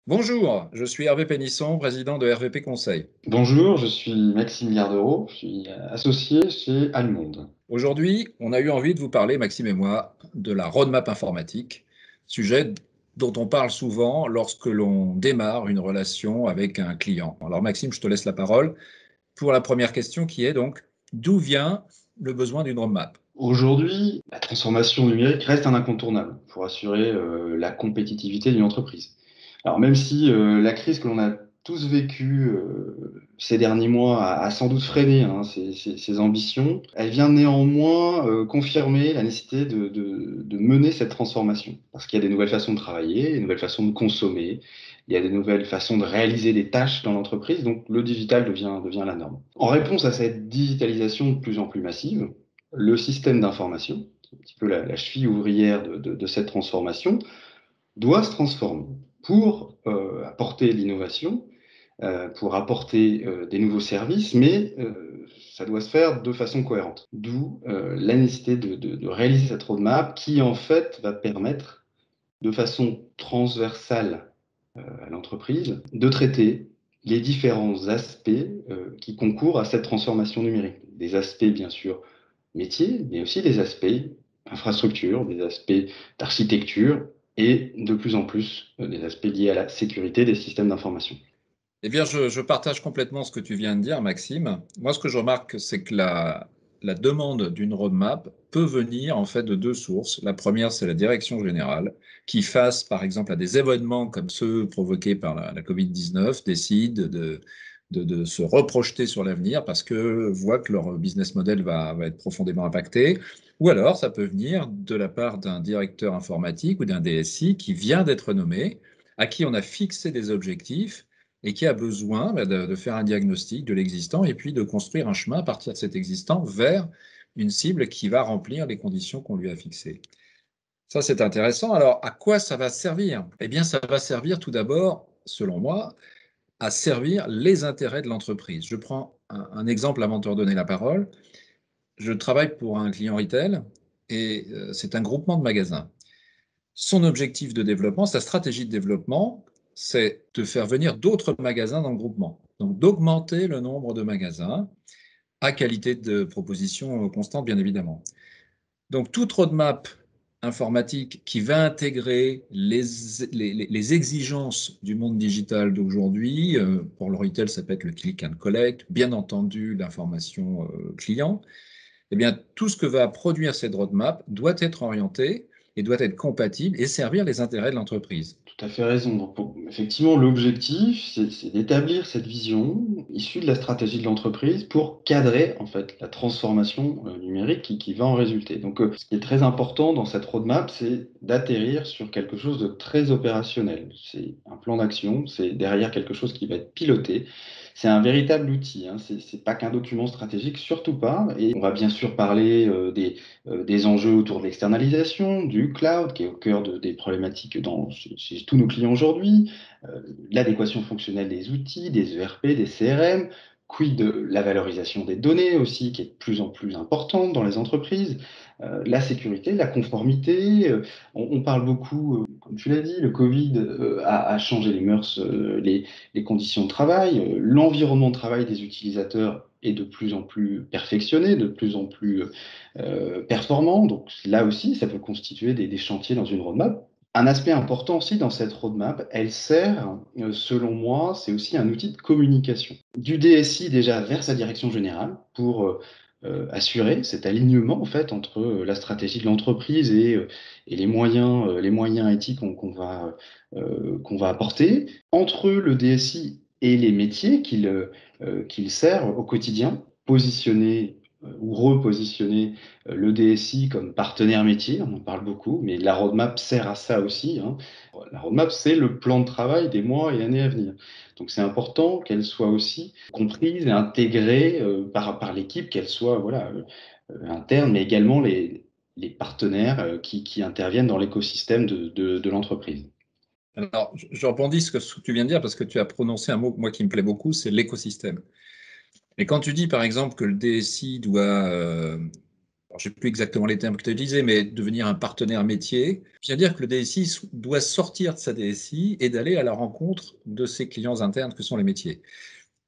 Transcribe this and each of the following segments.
Bonjour, je suis Hervé Pénisson, président de RVP Conseil. Bonjour, je suis Maxime Gardereau, je suis associé chez Almonde. Aujourd'hui, on a eu envie de vous parler, Maxime et moi, de la roadmap informatique, sujet dont on parle souvent lorsque l'on démarre une relation avec un client. Alors Maxime, je te laisse la parole pour la première question qui est donc, d'où vient le besoin d'une roadmap? Aujourd'hui, la transformation numérique reste un incontournable pour assurer la compétitivité d'une entreprise. Alors même si la crise que l'on a tous vécue ces derniers mois a sans doute freiné ces ambitions, elle vient néanmoins confirmer la nécessité de mener cette transformation. Parce qu'il y a des nouvelles façons de travailler, des nouvelles façons de consommer, il y a des nouvelles façons de réaliser des tâches dans l'entreprise, donc le digital devient la norme. En réponse à cette digitalisation de plus en plus massive, le système d'information, qui est un petit peu la cheville ouvrière de cette transformation, doit se transformer pour apporter l'innovation, pour apporter des nouveaux services, mais ça doit se faire de façon cohérente. D'où la nécessité de réaliser cette roadmap qui, en fait, va permettre de façon transversale à l'entreprise de traiter les différents aspects qui concourent à cette transformation numérique. Des aspects, bien sûr, métiers, mais aussi des aspects infrastructure, des aspects d'architecture et de plus en plus des aspects liés à la sécurité des systèmes d'information. Eh bien, je partage complètement ce que tu viens de dire, Maxime. Moi, ce que je remarque, c'est que la demande d'une roadmap peut venir en fait de deux sources. La première, c'est la direction générale, qui, face par exemple à des événements comme ceux provoqués par la Covid-19, décide de se reprojeter sur l'avenir parce que voit que leur business model va être profondément impacté. Ou alors, ça peut venir de la part d'un directeur informatique ou d'un DSI qui vient d'être nommé, à qui on a fixé des objectifs et qui a besoin de faire un diagnostic de l'existant et puis de construire un chemin à partir de cet existant vers une cible qui va remplir les conditions qu'on lui a fixées. Ça, c'est intéressant. Alors, à quoi ça va servir? Eh bien, ça va servir tout d'abord, selon moi, à servir les intérêts de l'entreprise. Je prends un exemple avant de te redonner la parole. Je travaille pour un client retail et c'est un groupement de magasins. Son objectif de développement, sa stratégie de développement, c'est de faire venir d'autres magasins dans le groupement. Donc d'augmenter le nombre de magasins à qualité de proposition constante, bien évidemment. Donc toute roadmap informatique qui va intégrer les exigences du monde digital d'aujourd'hui, pour le retail, ça peut être le click and collect, bien entendu l'information client, eh bien, tout ce que va produire cette roadmap doit être orienté et doit être compatible et servir les intérêts de l'entreprise. Tout à fait raison. Donc, effectivement, l'objectif, c'est d'établir cette vision issue de la stratégie de l'entreprise pour cadrer en fait la transformation numérique qui va en résulter. Donc, ce qui est très important dans cette roadmap, c'est d'atterrir sur quelque chose de très opérationnel. C'est un plan d'action, c'est derrière quelque chose qui va être piloté. C'est un véritable outil, hein. C'est pas qu'un document stratégique, surtout pas. Et on va bien sûr parler des enjeux autour de l'externalisation, du cloud, qui est au cœur des problématiques chez tous nos clients aujourd'hui, l'adéquation fonctionnelle des outils, des ERP, des CRM, quid de la valorisation des données aussi, qui est de plus en plus importante dans les entreprises, la sécurité, la conformité. On parle beaucoup, comme tu l'as dit, le Covid a changé les mœurs, les conditions de travail, l'environnement de travail des utilisateurs est de plus en plus perfectionné, de plus en plus performant. Donc là aussi, ça peut constituer des chantiers dans une roadmap. Un aspect important aussi dans cette roadmap, elle sert, selon moi, c'est aussi un outil de communication. Du DSI déjà vers sa direction générale pour assurer cet alignement en fait entre la stratégie de l'entreprise et les moyens éthiques qu'on va apporter, entre le DSI et les métiers qu'il sert au quotidien, positionner ou repositionner le DSI comme partenaire métier, on en parle beaucoup, mais la roadmap sert à ça aussi, hein. La roadmap, c'est le plan de travail des mois et années à venir. Donc c'est important qu'elle soit aussi comprise et intégrée par l'équipe, qu'elle soit voilà, interne, mais également les partenaires qui interviennent dans l'écosystème de l'entreprise. Alors, je rebondis sur ce que tu viens de dire parce que tu as prononcé un mot moi qui me plaît beaucoup, c'est l'écosystème. Et quand tu dis par exemple que le DSI doit je ne sais plus exactement les termes que tu as utilisés, mais devenir un partenaire métier, c'est-à-dire que le DSI doit sortir de sa DSI et d'aller à la rencontre de ses clients internes que sont les métiers.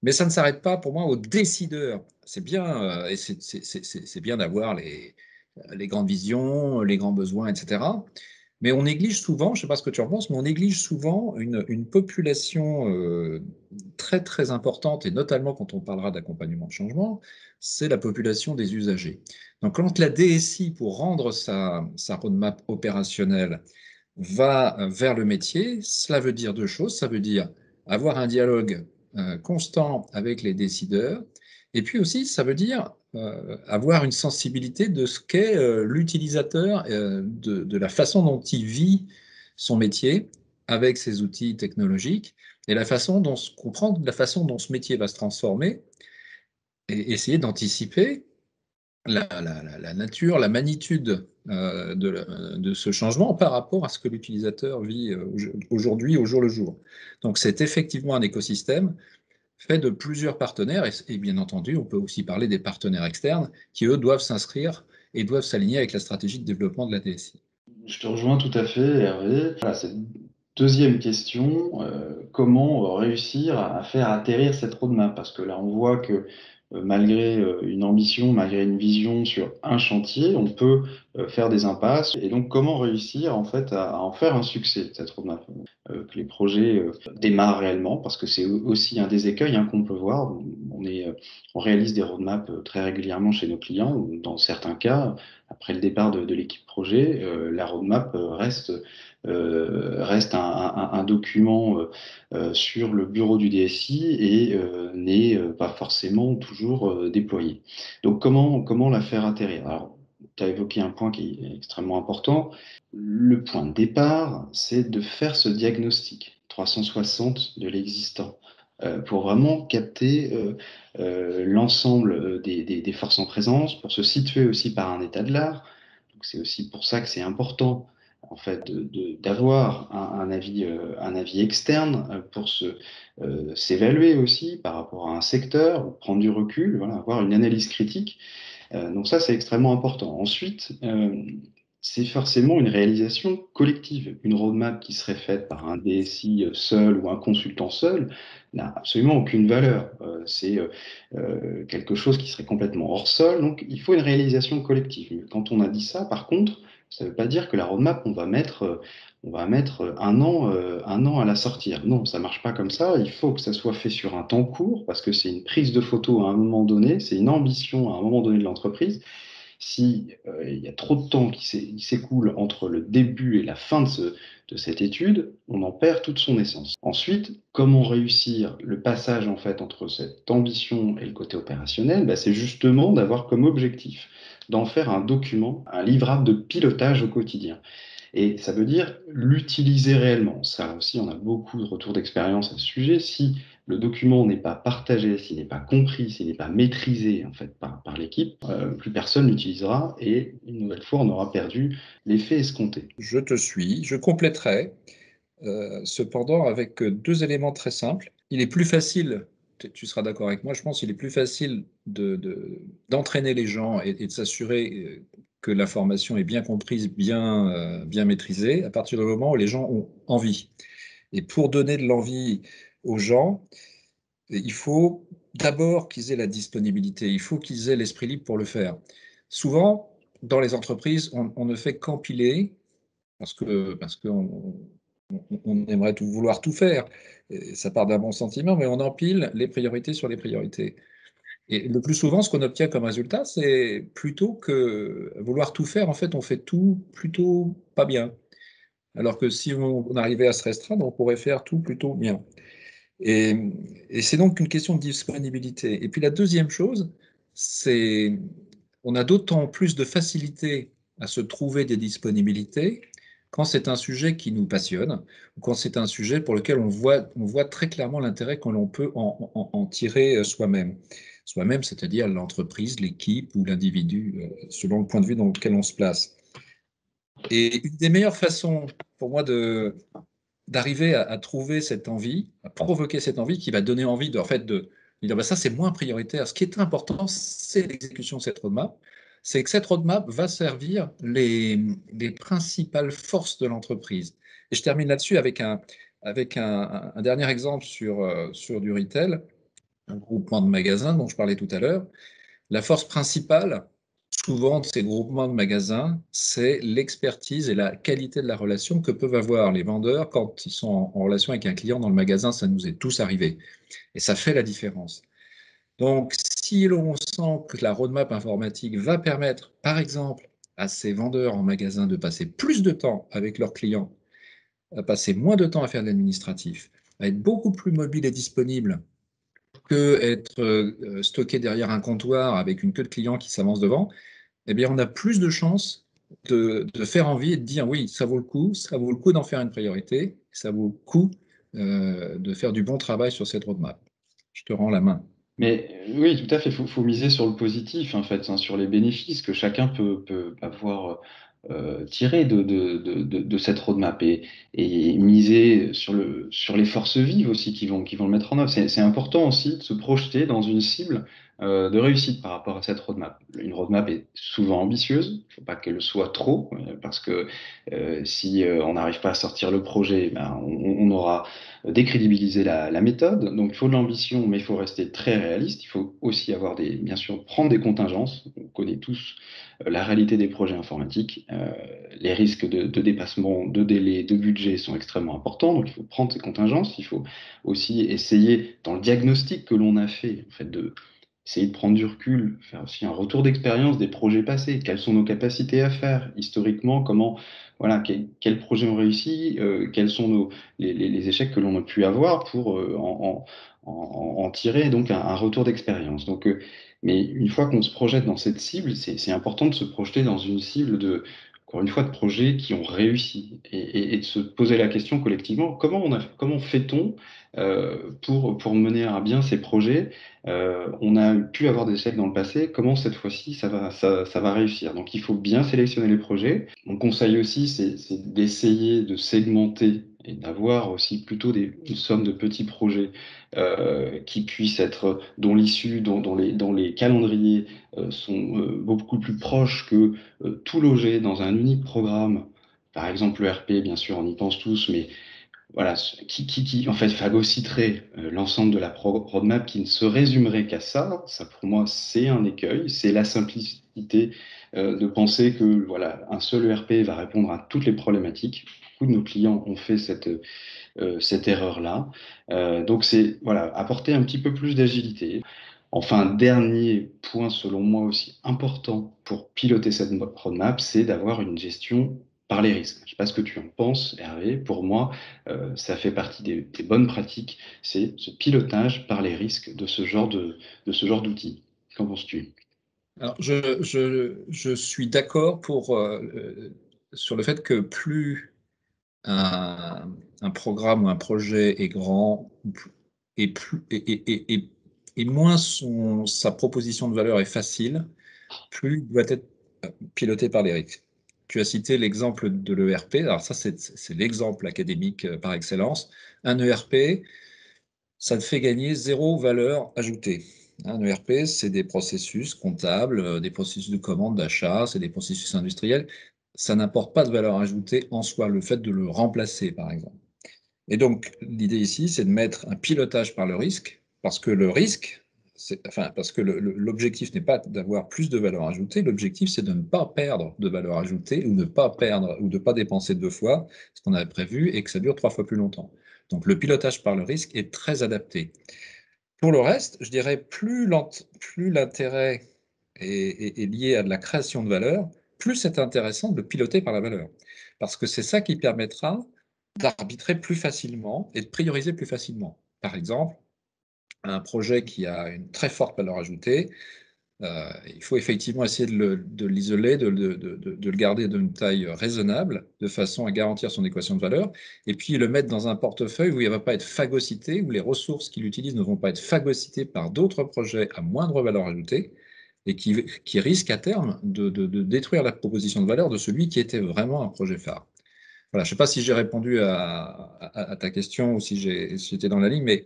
Mais ça ne s'arrête pas pour moi aux décideurs. C'est bien, et c'est bien d'avoir les grandes visions, les grands besoins, etc. Mais on néglige souvent, je ne sais pas ce que tu en penses, mais on néglige souvent une population très très importante, et notamment quand on parlera d'accompagnement de changement, c'est la population des usagers. Donc quand la DSI, pour rendre sa roadmap opérationnelle, va vers le métier, cela veut dire deux choses. Ça veut dire avoir un dialogue constant avec les décideurs, et puis aussi ça veut dire avoir une sensibilité de ce qu'est l'utilisateur, de la façon dont il vit son métier avec ses outils technologiques, et la façon dont comprendre la façon dont ce métier va se transformer, et essayer d'anticiper la nature, la magnitude de ce changement par rapport à ce que l'utilisateur vit aujourd'hui au jour le jour. Donc c'est effectivement un écosystème fait de plusieurs partenaires, et bien entendu, on peut aussi parler des partenaires externes qui, eux, doivent s'inscrire et doivent s'aligner avec la stratégie de développement de la DSI. Je te rejoins tout à fait, Hervé. Voilà, cette deuxième question, comment réussir à faire atterrir cette roadmap? Parce que là, on voit que malgré une ambition, malgré une vision sur un chantier, on peut faire des impasses. Et donc, comment réussir en fait à en faire un succès, cette roadmap? Que les projets démarrent réellement, parce que c'est aussi un des écueils qu'on peut voir. On réalise des roadmaps très régulièrement chez nos clients, ou dans certains cas, après le départ de l'équipe projet, la roadmap reste un document sur le bureau du DSI et n'est pas forcément toujours déployé. Donc comment la faire atterrir? Alors, tu as évoqué un point qui est extrêmement important. Le point de départ, c'est de faire ce diagnostic 360 de l'existant pour vraiment capter l'ensemble des forces en présence, pour se situer aussi par un état de l'art. Donc c'est aussi pour ça que c'est important en fait d'avoir un avis externe pour s'évaluer aussi par rapport à un secteur, prendre du recul, voilà, avoir une analyse critique. Donc ça, c'est extrêmement important. Ensuite, c'est forcément une réalisation collective. Une roadmap qui serait faite par un DSI seul ou un consultant seul n'a absolument aucune valeur. C'est quelque chose qui serait complètement hors sol. Donc il faut une réalisation collective. Mais quand on a dit ça, par contre, ça ne veut pas dire que la roadmap, on va mettre un an à la sortir. Non, ça ne marche pas comme ça. Il faut que ça soit fait sur un temps court parce que c'est une prise de photo à un moment donné, c'est une ambition à un moment donné de l'entreprise. Si il y a trop de temps qui s'écoule entre le début et la fin de cette étude, on en perd toute son essence. Ensuite, comment réussir le passage en fait entre cette ambition et le côté opérationnel? Ben, c'est justement d'avoir comme objectif d'en faire un document, un livrable de pilotage au quotidien. Et ça veut dire l'utiliser réellement. Ça aussi, on a beaucoup de retours d'expérience à ce sujet. Si le document n'est pas partagé, s'il n'est pas compris, s'il n'est pas maîtrisé en fait par l'équipe, plus personne l'utilisera et une nouvelle fois, on aura perdu l'effet escompté. Je te suis, je compléterai, cependant avec deux éléments très simples. Il est plus facile, tu seras d'accord avec moi, je pense qu'il est plus facile d'entraîner les gens et de s'assurer que l'information est bien comprise, bien maîtrisée, à partir du moment où les gens ont envie. Et pour donner de l'envie aux gens, il faut d'abord qu'ils aient la disponibilité, il faut qu'ils aient l'esprit libre pour le faire. Souvent, dans les entreprises, on ne fait qu'empiler parce qu'on on aimerait vouloir tout faire. Et ça part d'un bon sentiment, mais on empile les priorités sur les priorités. Et le plus souvent, ce qu'on obtient comme résultat, c'est plutôt que vouloir tout faire, en fait, on fait tout plutôt pas bien. Alors que si on arrivait à se restreindre, on pourrait faire tout plutôt bien. Et, et c'est donc une question de disponibilité. Et puis la deuxième chose, c'est on a d'autant plus de facilité à se trouver des disponibilités quand c'est un sujet qui nous passionne, ou quand c'est un sujet pour lequel on voit très clairement l'intérêt que l'on peut en tirer soi-même. Soi-même, c'est-à-dire l'entreprise, l'équipe ou l'individu, selon le point de vue dans lequel on se place. Et une des meilleures façons pour moi d'arriver à trouver cette envie, à provoquer cette envie qui va donner envie de, en fait, de dire bah, ça c'est moins prioritaire. Ce qui est important, c'est l'exécution de cette roadmap. c'est que cette roadmap va servir les principales forces de l'entreprise. Et je termine là-dessus avec un dernier exemple sur du retail, un groupement de magasins dont je parlais tout à l'heure. La force principale, souvent, de ces groupements de magasins, c'est l'expertise et la qualité de la relation que peuvent avoir les vendeurs quand ils sont en relation avec un client dans le magasin. Ça nous est tous arrivé. Et ça fait la différence. Donc, si l'on sent que la roadmap informatique va permettre, par exemple, à ces vendeurs en magasin de passer plus de temps avec leurs clients, à passer moins de temps à faire de l'administratif, à être beaucoup plus mobile et disponible que être stocké derrière un comptoir avec une queue de clients qui s'avance devant, eh bien, on a plus de chances de faire envie et de dire oui, ça vaut le coup d'en faire une priorité, ça vaut le coup de faire du bon travail sur cette roadmap. Je te rends la main. Mais oui, tout à fait, faut miser sur le positif, en fait, hein, sur les bénéfices que chacun peut avoir, tirés de cette roadmap et miser sur les forces vives aussi qui vont le mettre en œuvre. C'est important aussi de se projeter dans une cible, de réussite par rapport à cette roadmap. Une roadmap est souvent ambitieuse, il ne faut pas qu'elle le soit trop, parce que, si, on n'arrive pas à sortir le projet, ben, on aura décrédibiliser la méthode. Donc, il faut de l'ambition, mais il faut rester très réaliste. Il faut aussi avoir bien sûr, prendre des contingences. On connaît tous la réalité des projets informatiques. Les risques de dépassement, de délai, de budget sont extrêmement importants. Donc, il faut prendre ces contingences. Il faut aussi essayer, dans le diagnostic que l'on a fait, en fait, essayer de prendre du recul, faire aussi un retour d'expérience des projets passés. Quelles sont nos capacités à faire historiquement? Comment, voilà, quels projets ont réussi? Quels sont les échecs que l'on a pu avoir pour en tirer donc un retour d'expérience. Donc, mais une fois qu'on se projette dans cette cible, c'est important de se projeter dans une cible encore une fois, de projets qui ont réussi et de se poser la question collectivement, comment fait-on pour mener à bien ces projets? On a pu avoir des échecs dans le passé, comment cette fois-ci ça va réussir? Donc il faut bien sélectionner les projets. Mon conseil aussi, c'est d'essayer de segmenter et d'avoir aussi plutôt une somme de petits projets qui puissent être, dont l'issue, dont les calendriers sont beaucoup plus proches que tout loger dans un unique programme. Par exemple, le RP, bien sûr, on y pense tous, mais voilà, qui en fait phagocyterait l'ensemble de la roadmap, qui ne se résumerait qu'à ça. Ça, pour moi, c'est un écueil, c'est la simplicité de penser que voilà, un seul ERP va répondre à toutes les problématiques. Beaucoup de nos clients ont fait cette erreur-là. Donc, c'est voilà, apporter un petit peu plus d'agilité. Enfin, dernier point, selon moi aussi important pour piloter cette roadmap, c'est d'avoir une gestion par les risques. Je ne sais pas ce que tu en penses, Hervé. Pour moi, ça fait partie des bonnes pratiques, c'est ce pilotage par les risques de ce genre d'outils. Qu'en penses-tu? Alors, je suis d'accord sur le fait que plus un programme ou un projet est grand et moins sa proposition de valeur est facile, plus il doit être piloté par les risques. Tu as cité l'exemple de l'ERP. Alors ça, c'est l'exemple académique par excellence. Un ERP, ça te fait gagner zéro valeur ajoutée. Un ERP, c'est des processus comptables, des processus de commande, d'achat, c'est des processus industriels. Ça n'apporte pas de valeur ajoutée en soi, le fait de le remplacer, par exemple. Et donc, l'idée ici, c'est de mettre un pilotage par le risque, parce que le risque, enfin, parce que l'objectif n'est pas d'avoir plus de valeur ajoutée, l'objectif, c'est de ne pas perdre de valeur ajoutée, ou ne pas perdre, ou de ne pas dépenser deux fois ce qu'on avait prévu, et que ça dure trois fois plus longtemps. Donc, le pilotage par le risque est très adapté. Pour le reste, je dirais, plus l'intérêt est lié à de la création de valeur, plus c'est intéressant de le piloter par la valeur. Parce que c'est ça qui permettra d'arbitrer plus facilement et de prioriser plus facilement. Par exemple, un projet qui a une très forte valeur ajoutée, il faut effectivement essayer de l'isoler, de le garder d'une taille raisonnable, de façon à garantir son équation de valeur, et puis le mettre dans un portefeuille où il ne va pas être phagocyté, où les ressources qu'il utilise ne vont pas être phagocytées par d'autres projets à moindre valeur ajoutée, et qui risquent à terme de détruire la proposition de valeur de celui qui était vraiment un projet phare. Voilà, je ne sais pas si j'ai répondu à ta question ou si j'étais dans la ligne, mais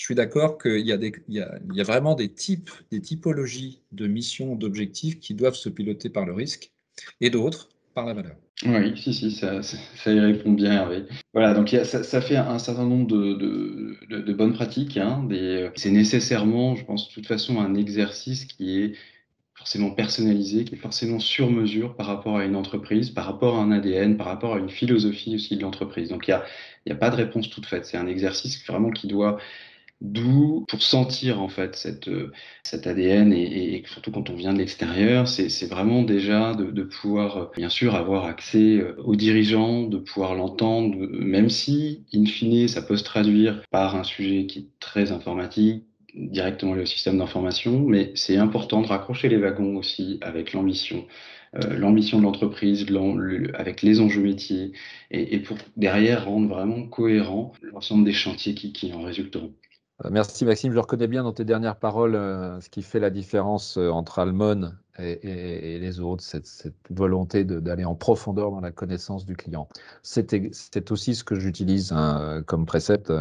Je suis d'accord il y a vraiment des typologies de missions, d'objectifs qui doivent se piloter par le risque et d'autres par la valeur. Oui, si, ça y répond bien, Hervé. Voilà, donc ça fait un certain nombre de bonnes pratiques, hein, c'est nécessairement, je pense, de toute façon, un exercice qui est forcément personnalisé, qui est forcément sur mesure par rapport à une entreprise, par rapport à un ADN, par rapport à une philosophie aussi de l'entreprise. Donc il y a pas de réponse toute faite. C'est un exercice vraiment qui doit, d'où, pour sentir en fait cet ADN et surtout quand on vient de l'extérieur, c'est vraiment déjà de pouvoir, bien sûr, avoir accès aux dirigeants, de pouvoir l'entendre, même si, in fine, ça peut se traduire par un sujet qui est très informatique, directement lié au système d'information, mais c'est important de raccrocher les wagons aussi avec l'ambition de l'entreprise, avec les enjeux métiers, et pour derrière rendre vraiment cohérent l'ensemble des chantiers qui en résulteront. Merci Maxime, je reconnais bien dans tes dernières paroles ce qui fait la différence entre Almon et les autres, cette volonté d'aller en profondeur dans la connaissance du client. C'est aussi ce que j'utilise comme précepte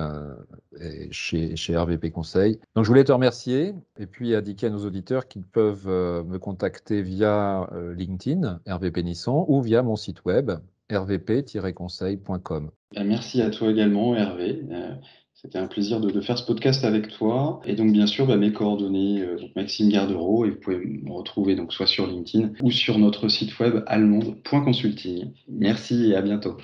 chez RVP Conseil. Donc je voulais te remercier et puis indiquer à nos auditeurs qu'ils peuvent me contacter via LinkedIn, RVP Nissan, ou via mon site web, rvp-conseil.com. Merci à toi également, Hervé. C'était un plaisir de faire ce podcast avec toi. Et donc, bien sûr, mes coordonnées, donc Maxime Gardereau, et vous pouvez me retrouver donc soit sur LinkedIn ou sur notre site web allemande.consulting. Merci et à bientôt.